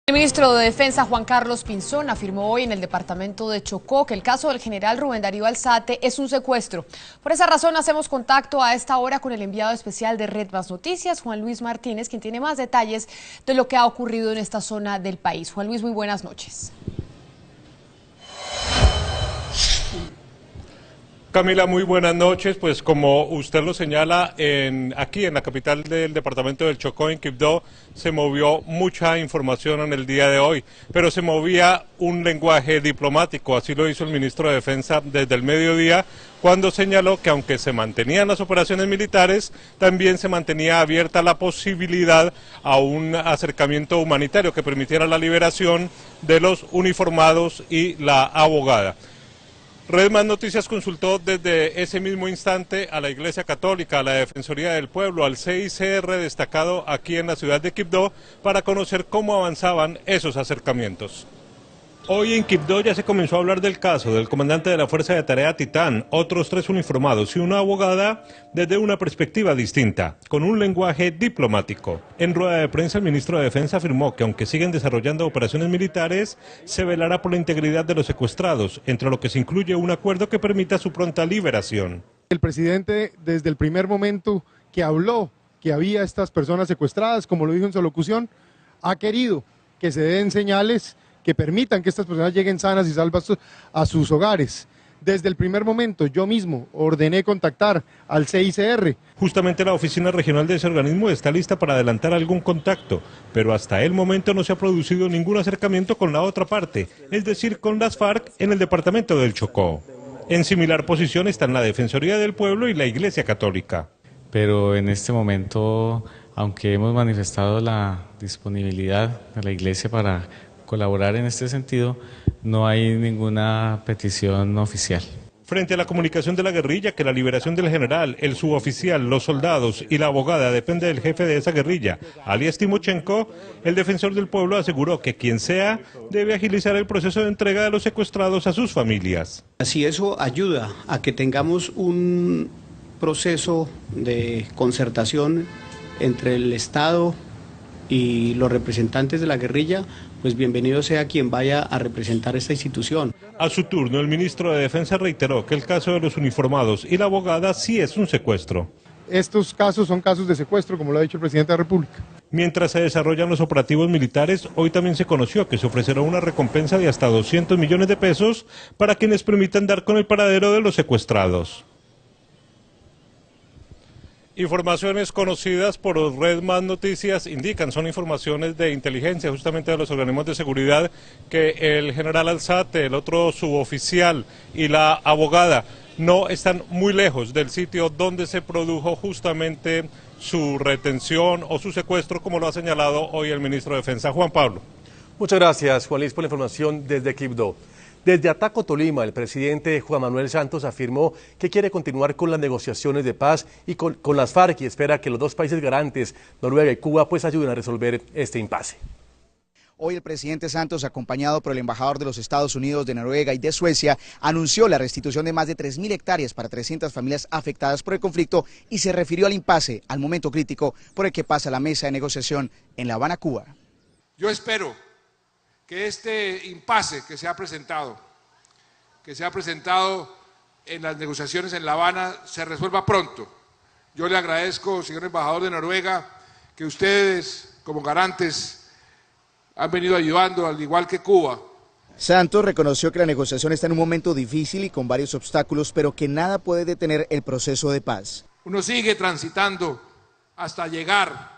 El ministro de Defensa, Juan Carlos Pinzón, afirmó hoy en el departamento de Chocó que el caso del general Rubén Darío Alzate es un secuestro. Por esa razón hacemos contacto a esta hora con el enviado especial de Red Más Noticias, Juan Luis Martínez, quien tiene más detalles de lo que ha ocurrido en esta zona del país. Juan Luis, muy buenas noches. Camila, muy buenas noches. Pues como usted lo señala, aquí en la capital del departamento del Chocó, en Quibdó, se movió mucha información en el día de hoy, pero se movía un lenguaje diplomático. Así lo hizo el ministro de Defensa desde el mediodía, cuando señaló que aunque se mantenían las operaciones militares, también se mantenía abierta la posibilidad a un acercamiento humanitario que permitiera la liberación de los uniformados y la abogada. Red Más Noticias consultó desde ese mismo instante a la Iglesia Católica, a la Defensoría del Pueblo, al CICR destacado aquí en la ciudad de Quibdó, para conocer cómo avanzaban esos acercamientos. Hoy en Quibdó ya se comenzó a hablar del caso del comandante de la Fuerza de Tarea Titán, otros 3 uniformados y una abogada desde una perspectiva distinta, con un lenguaje diplomático. En rueda de prensa el ministro de Defensa afirmó que aunque siguen desarrollando operaciones militares, se velará por la integridad de los secuestrados, entre lo que se incluye un acuerdo que permita su pronta liberación. El presidente desde el primer momento que habló que había estas personas secuestradas, como lo dijo en su locución, ha querido que se den señales que permitan que estas personas lleguen sanas y salvas a sus hogares. Desde el primer momento yo mismo ordené contactar al CICR. Justamente la oficina regional de ese organismo está lista para adelantar algún contacto, pero hasta el momento no se ha producido ningún acercamiento con la otra parte, es decir, con las FARC en el departamento del Chocó. En similar posición están la Defensoría del Pueblo y la Iglesia Católica. Pero en este momento, aunque hemos manifestado la disponibilidad de la Iglesia para colaborar en este sentido, no hay ninguna petición oficial. Frente a la comunicación de la guerrilla que la liberación del general, el suboficial, los soldados y la abogada depende del jefe de esa guerrilla, alias Timochenko, el defensor del pueblo aseguró que quien sea debe agilizar el proceso de entrega de los secuestrados a sus familias. Así eso ayuda a que tengamos un proceso de concertación entre el Estado y los representantes de la guerrilla, pues bienvenido sea quien vaya a representar esta institución. A su turno, el ministro de Defensa reiteró que el caso de los uniformados y la abogada sí es un secuestro. Estos casos son casos de secuestro, como lo ha dicho el presidente de la República. Mientras se desarrollan los operativos militares, hoy también se conoció que se ofrecerá una recompensa de hasta 200 millones de pesos para quienes permitan dar con el paradero de los secuestrados. Informaciones conocidas por Red Más Noticias indican, son informaciones de inteligencia justamente de los organismos de seguridad, que el general Alzate, el otro suboficial y la abogada no están muy lejos del sitio donde se produjo justamente su retención o su secuestro, como lo ha señalado hoy el ministro de Defensa, Juan Pablo. Muchas gracias, Juan Luis, por la información desde Quibdó. Desde Ataco, Tolima, el presidente Juan Manuel Santos afirmó que quiere continuar con las negociaciones de paz y con las FARC y espera que los dos países garantes, Noruega y Cuba, pues ayuden a resolver este impasse. Hoy el presidente Santos, acompañado por el embajador de los Estados Unidos, de Noruega y de Suecia, anunció la restitución de más de 3.000 hectáreas para 300 familias afectadas por el conflicto y se refirió al impasse, al momento crítico por el que pasa la mesa de negociación en La Habana, Cuba. Yo espero que este impasse que se ha presentado en las negociaciones en La Habana se resuelva pronto. Yo le agradezco, señor embajador de Noruega, que ustedes como garantes han venido ayudando, al igual que Cuba. Santos reconoció que la negociación está en un momento difícil y con varios obstáculos, pero que nada puede detener el proceso de paz. Uno sigue transitando hasta llegar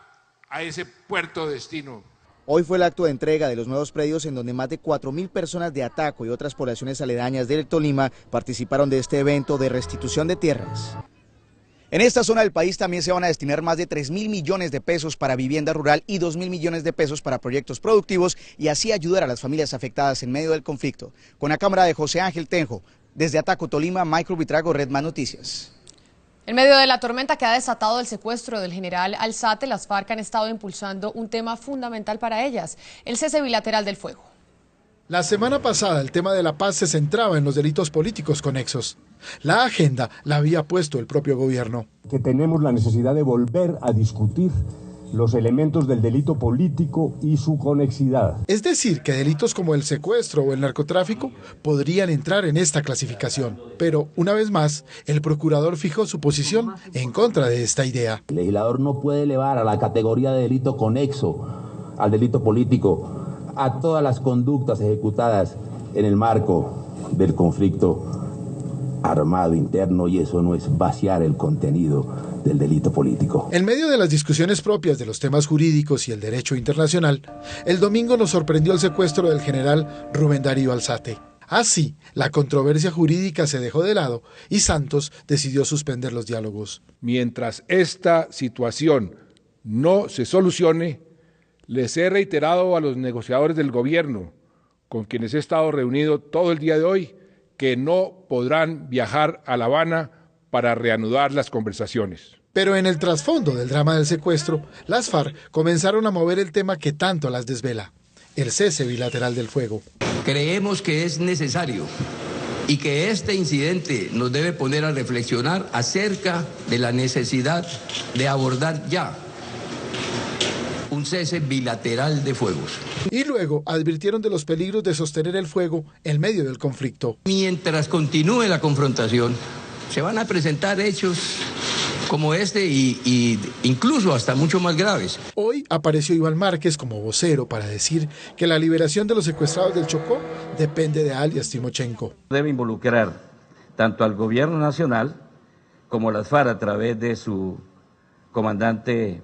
a ese puerto de destino. Hoy fue el acto de entrega de los nuevos predios en donde más de 4.000 personas de Ataco y otras poblaciones aledañas del Tolima participaron de este evento de restitución de tierras. En esta zona del país también se van a destinar más de 3.000 millones de pesos para vivienda rural y 2.000 millones de pesos para proyectos productivos y así ayudar a las familias afectadas en medio del conflicto. Con la cámara de José Ángel Tenjo, desde Ataco, Tolima, Michael Vitrago, Red Más Noticias. En medio de la tormenta que ha desatado el secuestro del general Alzate, las FARC han estado impulsando un tema fundamental para ellas, el cese bilateral del fuego. La semana pasada el tema de la paz se centraba en los delitos políticos conexos. La agenda la había puesto el propio gobierno. Que tenemos la necesidad de volver a discutir los elementos del delito político y su conexidad. Es decir, que delitos como el secuestro o el narcotráfico podrían entrar en esta clasificación. Pero, una vez más, el procurador fijó su posición en contra de esta idea. El legislador no puede elevar a la categoría de delito conexo al delito político a todas las conductas ejecutadas en el marco del conflicto armado interno, y eso no es vaciar el contenido del delito político. En medio de las discusiones propias de los temas jurídicos y el derecho internacional, el domingo nos sorprendió el secuestro del general Rubén Darío Alzate. Así, la controversia jurídica se dejó de lado y Santos decidió suspender los diálogos. Mientras esta situación no se solucione, les he reiterado a los negociadores del gobierno, con quienes he estado reunido todo el día de hoy, que no podrán viajar a La Habana para reanudar las conversaciones. Pero en el trasfondo del drama del secuestro, las FARC comenzaron a mover el tema que tanto las desvela: el cese bilateral del fuego. Creemos que es necesario y que este incidente nos debe poner a reflexionar acerca de la necesidad de abordar ya un cese bilateral de fuegos. Y luego advirtieron de los peligros de sostener el fuego en medio del conflicto. Mientras continúe la confrontación, se van a presentar hechos como este y incluso hasta mucho más graves. Hoy apareció Iván Márquez como vocero para decir que la liberación de los secuestrados del Chocó depende de alias Timochenko. Debe involucrar tanto al gobierno nacional como las FARC a través de su comandante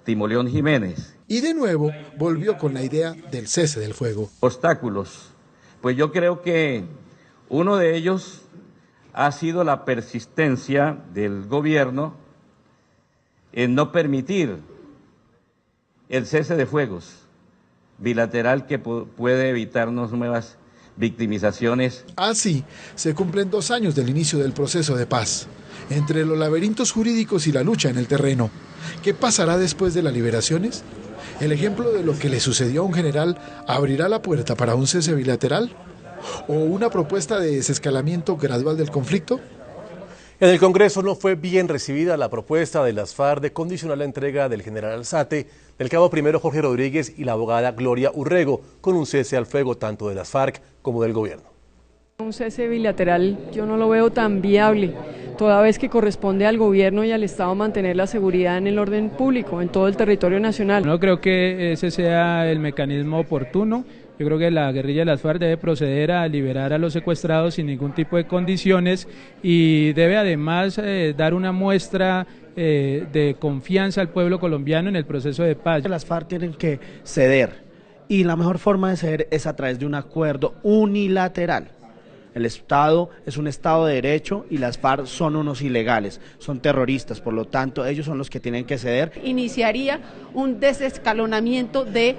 Timoleón Jiménez. Y de nuevo volvió con la idea del cese del fuego. Obstáculos. Pues yo creo que uno de ellos ha sido la persistencia del gobierno en no permitir el cese de fuegos bilateral que puede evitarnos nuevas victimizaciones. Así, se cumplen 2 años del inicio del proceso de paz. Entre los laberintos jurídicos y la lucha en el terreno, ¿qué pasará después de las liberaciones? ¿El ejemplo de lo que le sucedió a un general abrirá la puerta para un cese bilateral? ¿O una propuesta de desescalamiento gradual del conflicto? En el Congreso no fue bien recibida la propuesta de las FARC de condicionar la entrega del general Alzate, del cabo primero Jorge Rodríguez y la abogada Gloria Urrego, con un cese al fuego tanto de las FARC como del gobierno. Un cese bilateral yo no lo veo tan viable, toda vez que corresponde al gobierno y al Estado mantener la seguridad en el orden público, en todo el territorio nacional. No creo que ese sea el mecanismo oportuno. Yo creo que la guerrilla de las FARC debe proceder a liberar a los secuestrados sin ningún tipo de condiciones y debe además dar una muestra de confianza al pueblo colombiano en el proceso de paz. Las FARC tienen que ceder y la mejor forma de ceder es a través de un acuerdo unilateral. El Estado es un Estado de derecho y las FARC son unos ilegales, son terroristas, por lo tanto ellos son los que tienen que ceder. Iniciaría un desescalonamiento del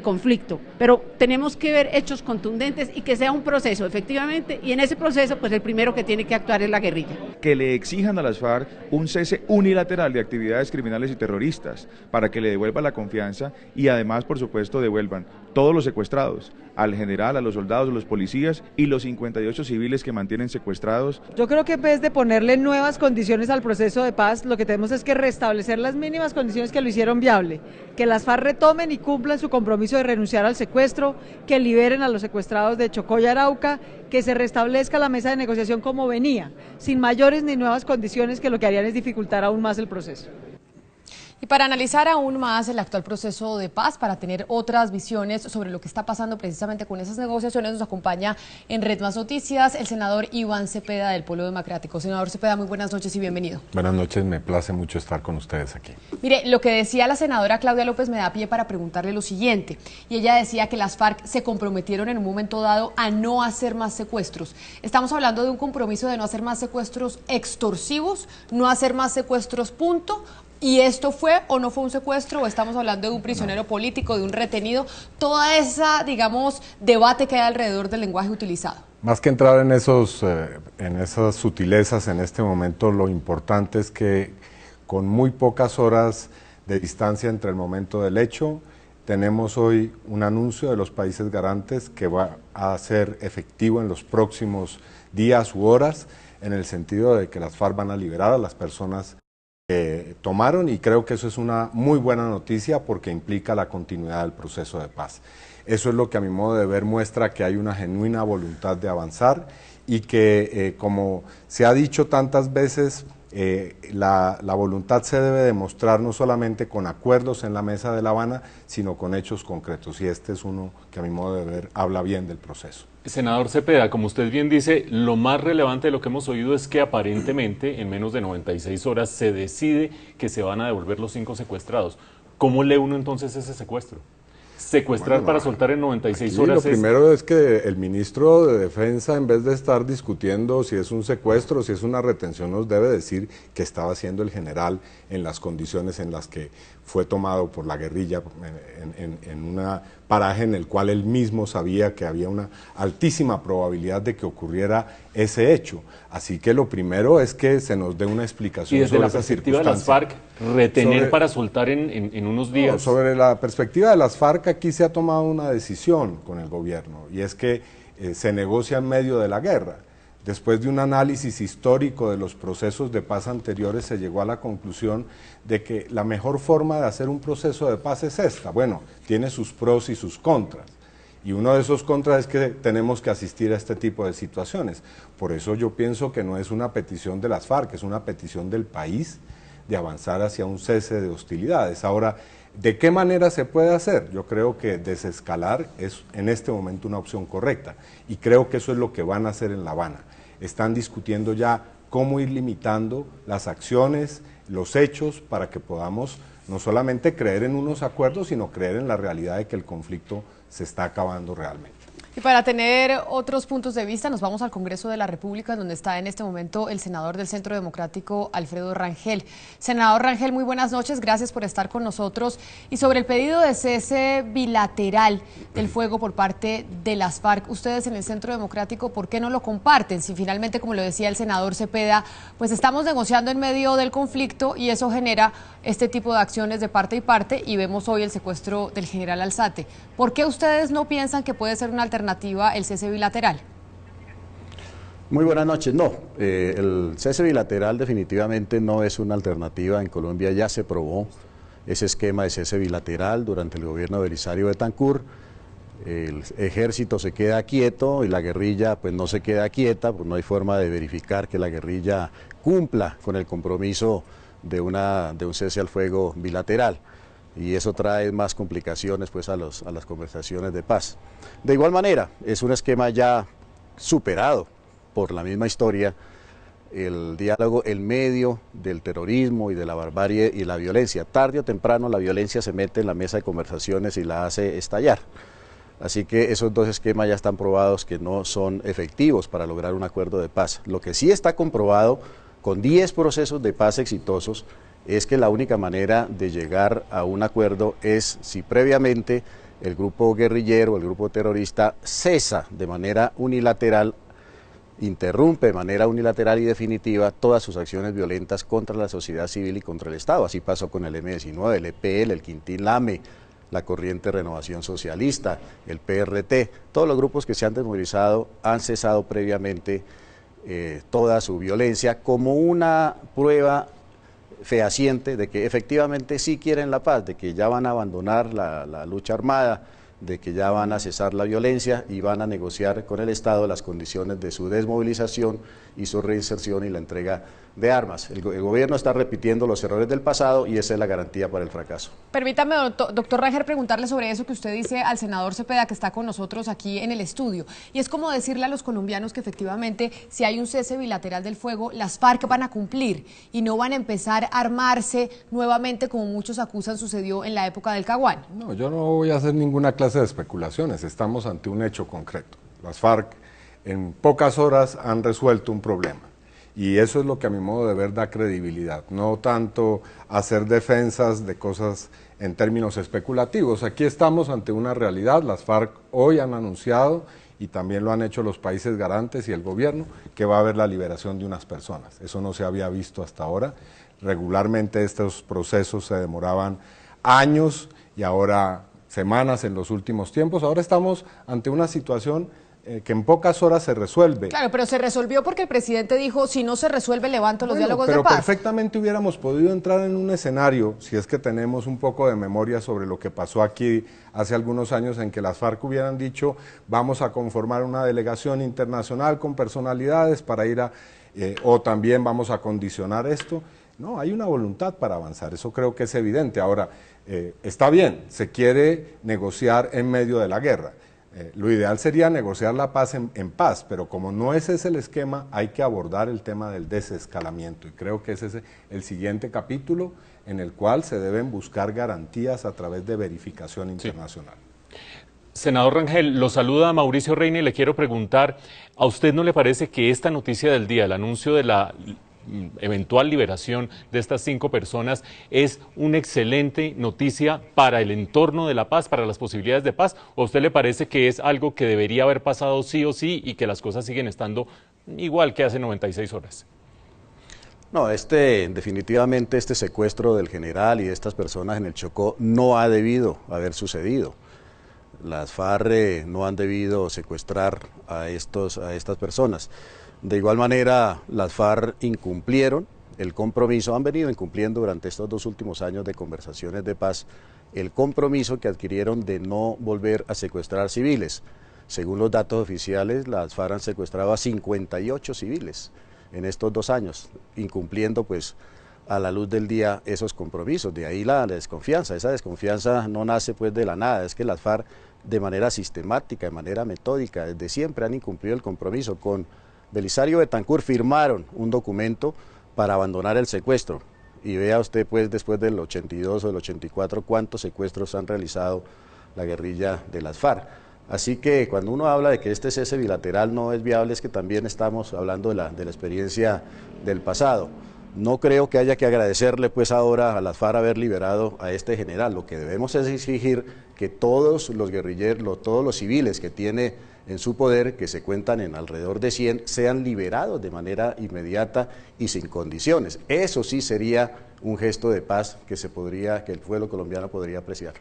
conflicto, pero tenemos que ver hechos contundentes y que sea un proceso, efectivamente, y en ese proceso pues el primero que tiene que actuar es la guerrilla. Que le exijan a las FARC un cese unilateral de actividades criminales y terroristas para que le devuelva la confianza y además, por supuesto, devuelvan todos los secuestrados, al general, a los soldados, a los policías y los 58 civiles que mantienen secuestrados. Yo creo que en vez de ponerle nuevas condiciones al proceso de paz, lo que tenemos es que restablecer las mínimas condiciones que lo hicieron viable, que las FARC retomen y cumplan su compromiso de renunciar al secuestro, que liberen a los secuestrados de Chocó y Arauca, que se restablezca la mesa de negociación como venía, sin mayores ni nuevas condiciones que lo que harían es dificultar aún más el proceso. Y para analizar aún más el actual proceso de paz, para tener otras visiones sobre lo que está pasando precisamente con esas negociaciones, nos acompaña en Red Más Noticias el senador Iván Cepeda del Polo Democrático. Senador Cepeda, muy buenas noches y bienvenido. Buenas noches, me place mucho estar con ustedes aquí. Mire, lo que decía la senadora Claudia López me da pie para preguntarle lo siguiente, y ella decía que las FARC se comprometieron en un momento dado a no hacer más secuestros. Estamos hablando de un compromiso de no hacer más secuestros extorsivos, no hacer más secuestros, punto. ¿Y esto fue o no fue un secuestro? ¿O estamos hablando de un prisionero político, de un retenido? Toda esa, digamos, debate que hay alrededor del lenguaje utilizado. Más que entrar en esas sutilezas en este momento, lo importante es que con muy pocas horas de distancia entre el momento del hecho, tenemos hoy un anuncio de los países garantes que va a ser efectivo en los próximos días u horas, en el sentido de que las FARC van a liberar a las personas tomaron, y creo que eso es una muy buena noticia porque implica la continuidad del proceso de paz. Eso es lo que a mi modo de ver muestra que hay una genuina voluntad de avanzar y que, como se ha dicho tantas veces, la voluntad se debe demostrar no solamente con acuerdos en la mesa de La Habana, sino con hechos concretos, y este es uno que a mi modo de ver habla bien del proceso. Senador Cepeda, como usted bien dice, lo más relevante de lo que hemos oído es que aparentemente en menos de 96 horas se decide que se van a devolver los 5 secuestrados. ¿Cómo lee uno entonces ese secuestro? Secuestrar para soltar en 96 horas. Lo primero es que el ministro de Defensa, en vez de estar discutiendo si es un secuestro, si es una retención, nos debe decir qué estaba haciendo el general en las condiciones en las que fue tomado por la guerrilla en un paraje en el cual él mismo sabía que había una altísima probabilidad de que ocurriera ese hecho. Así que lo primero es que se nos dé una explicación sobre esa circunstancia. Y desde la perspectiva de las FARC, retener para soltar en unos días. No, sobre la perspectiva de las FARC, aquí se ha tomado una decisión con el gobierno, y es que se negocia en medio de la guerra. Después de un análisis histórico de los procesos de paz anteriores, se llegó a la conclusión de que la mejor forma de hacer un proceso de paz es esta. Bueno, tiene sus pros y sus contras, y uno de esos contras es que tenemos que asistir a este tipo de situaciones. Por eso yo pienso que no es una petición de las FARC, es una petición del país de avanzar hacia un cese de hostilidades. Ahora, ¿de qué manera se puede hacer? Yo creo que desescalar es en este momento una opción correcta, y creo que eso es lo que van a hacer en La Habana. Están discutiendo ya cómo ir limitando las acciones, los hechos, para que podamos no solamente creer en unos acuerdos, sino creer en la realidad de que el conflicto se está acabando realmente. Y para tener otros puntos de vista, nos vamos al Congreso de la República, donde está en este momento el senador del Centro Democrático, Alfredo Rangel. Senador Rangel, muy buenas noches, gracias por estar con nosotros. Y sobre el pedido de cese bilateral del fuego por parte de las FARC, ustedes en el Centro Democrático, ¿por qué no lo comparten? Si finalmente, como lo decía el senador Cepeda, pues estamos negociando en medio del conflicto y eso genera este tipo de acciones de parte y parte, y vemos hoy el secuestro del general Alzate. ¿Por qué ustedes no piensan que puede ser una alternativa el cese bilateral? Muy buenas noches. No, el cese bilateral definitivamente no es una alternativa. En Colombia ya se probó ese esquema de cese bilateral durante el gobierno de Belisario Betancur. El ejército se queda quieto y la guerrilla pues no se queda quieta, pues no hay forma de verificar que la guerrilla cumpla con el compromiso de un cese al fuego bilateral, y eso trae más complicaciones pues a las conversaciones de paz. De igual manera, es un esquema ya superado por la misma historia, el diálogo en medio del terrorismo y de la barbarie y la violencia. Tarde o temprano la violencia se mete en la mesa de conversaciones y la hace estallar. Así que esos dos esquemas ya están probados que no son efectivos para lograr un acuerdo de paz. Lo que sí está comprobado con 10 procesos de paz exitosos es que la única manera de llegar a un acuerdo es si previamente el grupo guerrillero, el grupo terrorista cesa de manera unilateral, interrumpe de manera unilateral y definitiva todas sus acciones violentas contra la sociedad civil y contra el Estado. Así pasó con el M-19, el EPL, el Quintín Lame, la Corriente Renovación Socialista, el PRT. Todos los grupos que se han desmovilizado han cesado previamente toda su violencia como una prueba fehaciente de que efectivamente sí quieren la paz, de que ya van a abandonar la lucha armada, de que ya van a cesar la violencia y van a negociar con el Estado las condiciones de su desmovilización y su reinserción y la entrega de armas. El gobierno está repitiendo los errores del pasado y esa es la garantía para el fracaso. Permítame, doctor Rangel, preguntarle sobre eso que usted dice al senador Cepeda, que está con nosotros aquí en el estudio. Y es como decirle a los colombianos que efectivamente, si hay un cese bilateral del fuego, las FARC van a cumplir y no van a empezar a armarse nuevamente, como muchos acusan sucedió en la época del Caguán. No, yo no voy a hacer ninguna clase de especulaciones, estamos ante un hecho concreto. Las FARC en pocas horas han resuelto un problema. Y eso es lo que a mi modo de ver da credibilidad, no tanto hacer defensas de cosas en términos especulativos. Aquí estamos ante una realidad, las FARC hoy han anunciado, y también lo han hecho los países garantes y el gobierno, que va a haber la liberación de unas personas. Eso no se había visto hasta ahora. Regularmente estos procesos se demoraban años y ahora semanas en los últimos tiempos. Ahora estamos ante una situación que en pocas horas se resuelve. Claro, pero se resolvió porque el presidente dijo, si no se resuelve, levanto los diálogos de pero paz. Perfectamente hubiéramos podido entrar en un escenario, si es que tenemos un poco de memoria sobre lo que pasó aquí hace algunos años, en que las FARC hubieran dicho, vamos a conformar una delegación internacional con personalidades para ir a, o también vamos a condicionar esto. No, hay una voluntad para avanzar, eso creo que es evidente. Ahora, está bien, se quiere negociar en medio de la guerra. Lo ideal sería negociar la paz en paz, pero como no ese es el esquema, hay que abordar el tema del desescalamiento, y creo que ese es el siguiente capítulo en el cual se deben buscar garantías a través de verificación internacional. Sí. Senador Rangel, lo saluda Mauricio Reina y le quiero preguntar, ¿a usted no le parece que esta noticia del día, el anuncio de la eventual liberación de estas 5 personas, es una excelente noticia para el entorno de la paz, para las posibilidades de paz? ¿O a usted le parece que es algo que debería haber pasado sí o sí y que las cosas siguen estando igual que hace 96 horas? No, definitivamente este secuestro del general y de estas personas en el Chocó no ha debido haber sucedido. Las FARC no han debido secuestrar a estas personas. De igual manera, las FARC incumplieron el compromiso, han venido incumpliendo durante estos 2 últimos años de conversaciones de paz, el compromiso que adquirieron de no volver a secuestrar civiles. Según los datos oficiales, las FARC han secuestrado a 58 civiles en estos 2 años, incumpliendo pues a la luz del día esos compromisos. De ahí la desconfianza. Esa desconfianza no nace pues de la nada, es que las FARC de manera sistemática, de manera metódica, desde siempre han incumplido el compromiso. Con Belisario Betancur firmaron un documento para abandonar el secuestro, y vea usted pues después del 82 o del 84 cuántos secuestros han realizado la guerrilla de las FARC. Así que cuando uno habla de que este cese bilateral no es viable, es que también estamos hablando de la experiencia del pasado. No creo que haya que agradecerle pues ahora a las FARC haber liberado a este general. Lo que debemos es exigir que todos los guerrilleros, todos los civiles que tiene en su poder, que se cuentan en alrededor de 100, sean liberados de manera inmediata y sin condiciones. Eso sí sería un gesto de paz que el pueblo colombiano podría apreciar.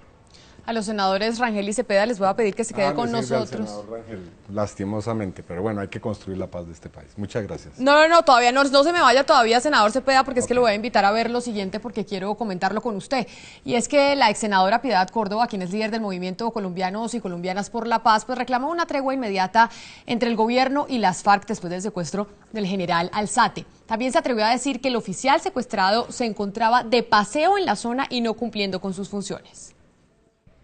A los senadores Rangel y Cepeda les voy a pedir que se queden con nosotros. Senador Rangel, lastimosamente, pero bueno, hay que construir la paz de este país. Muchas gracias. No, todavía no se me vaya todavía, senador Cepeda, porque es que lo voy a invitar a ver lo siguiente porque quiero comentarlo con usted. Y es que la ex senadora Piedad Córdoba, quien es líder del movimiento Colombianos y Colombianas por la Paz, pues reclama una tregua inmediata entre el gobierno y las FARC después del secuestro del general Alzate. También se atrevió a decir que el oficial secuestrado se encontraba de paseo en la zona y no cumpliendo con sus funciones.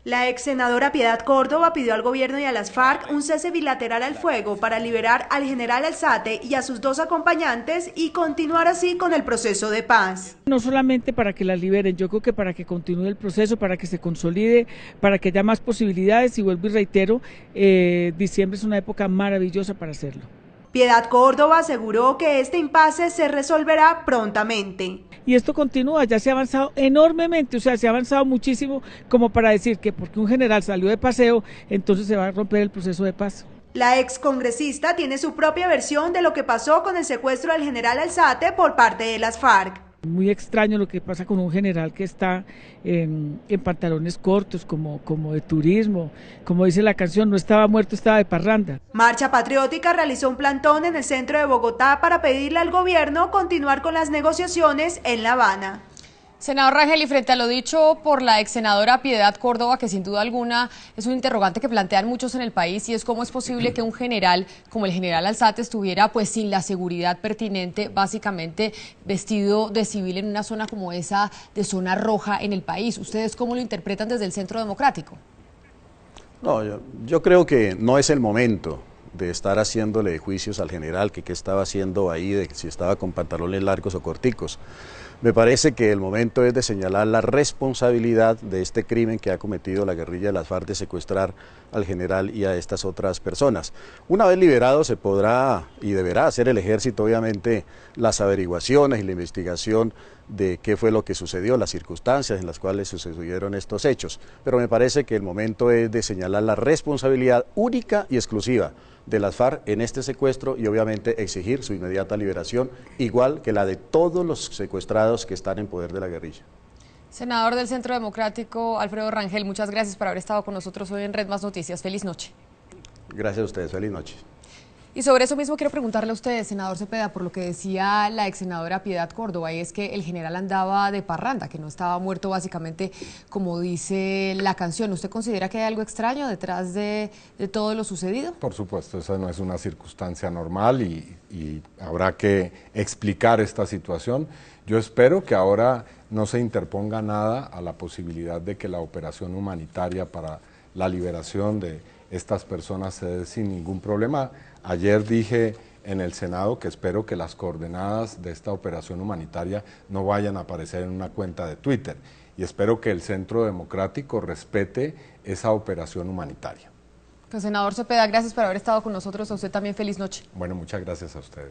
La ex senadora Piedad Córdoba pidió al gobierno y a las FARC un cese bilateral al fuego para liberar al general Alzate y a sus 2 acompañantes y continuar así con el proceso de paz. No solamente para que las liberen, yo creo que para que continúe el proceso, para que se consolide, para que haya más posibilidades, y vuelvo y reitero, diciembre es una época maravillosa para hacerlo. Piedad Córdoba aseguró que este impasse se resolverá prontamente. Y esto continúa, ya se ha avanzado enormemente, o sea, se ha avanzado muchísimo como para decir que porque un general salió de paseo, entonces se va a romper el proceso de paz. La excongresista tiene su propia versión de lo que pasó con el secuestro del general Alzate por parte de las FARC. Muy extraño lo que pasa con un general que está en pantalones cortos, como de turismo, como dice la canción, no estaba muerto, estaba de parranda. Marcha Patriótica realizó un plantón en el centro de Bogotá para pedirle al gobierno continuar con las negociaciones en La Habana. Senador Rangel, y frente a lo dicho por la ex senadora Piedad Córdoba, que sin duda alguna es un interrogante que plantean muchos en el país, y es cómo es posible que un general como el general Alzate estuviera pues sin la seguridad pertinente, básicamente vestido de civil en una zona como esa, de zona roja en el país. ¿Ustedes cómo lo interpretan desde el Centro Democrático? No, yo creo que no es el momento de estar haciéndole juicios al general, que qué estaba haciendo ahí, de si estaba con pantalones largos o corticos. Me parece que el momento es de señalar la responsabilidad de este crimen que ha cometido la guerrilla de las FARC de secuestrar al general y a estas otras personas. Una vez liberado se podrá y deberá hacer el ejército, obviamente, las averiguaciones y la investigación de qué fue lo que sucedió, las circunstancias en las cuales sucedieron estos hechos. Pero me parece que el momento es de señalar la responsabilidad única y exclusiva de las FARC en este secuestro y obviamente exigir su inmediata liberación, igual que la de todos los secuestrados que están en poder de la guerrilla. Senador del Centro Democrático, Alfredo Rangel, muchas gracias por haber estado con nosotros hoy en Red Más Noticias. Feliz noche. Gracias a ustedes, feliz noche. Y sobre eso mismo quiero preguntarle a usted, senador Cepeda, por lo que decía la ex senadora Piedad Córdoba, y es que el general andaba de parranda, que no estaba muerto básicamente como dice la canción. ¿Usted considera que hay algo extraño detrás de todo lo sucedido? Por supuesto, esa no es una circunstancia normal y habrá que explicar esta situación. Yo espero que ahora no se interponga nada a la posibilidad de que la operación humanitaria para la liberación de estas personas se dé sin ningún problema. Ayer dije en el Senado que espero que las coordenadas de esta operación humanitaria no vayan a aparecer en una cuenta de Twitter y espero que el Centro Democrático respete esa operación humanitaria. Pues, senador Cepeda, gracias por haber estado con nosotros. A usted también feliz noche. Bueno, muchas gracias a ustedes.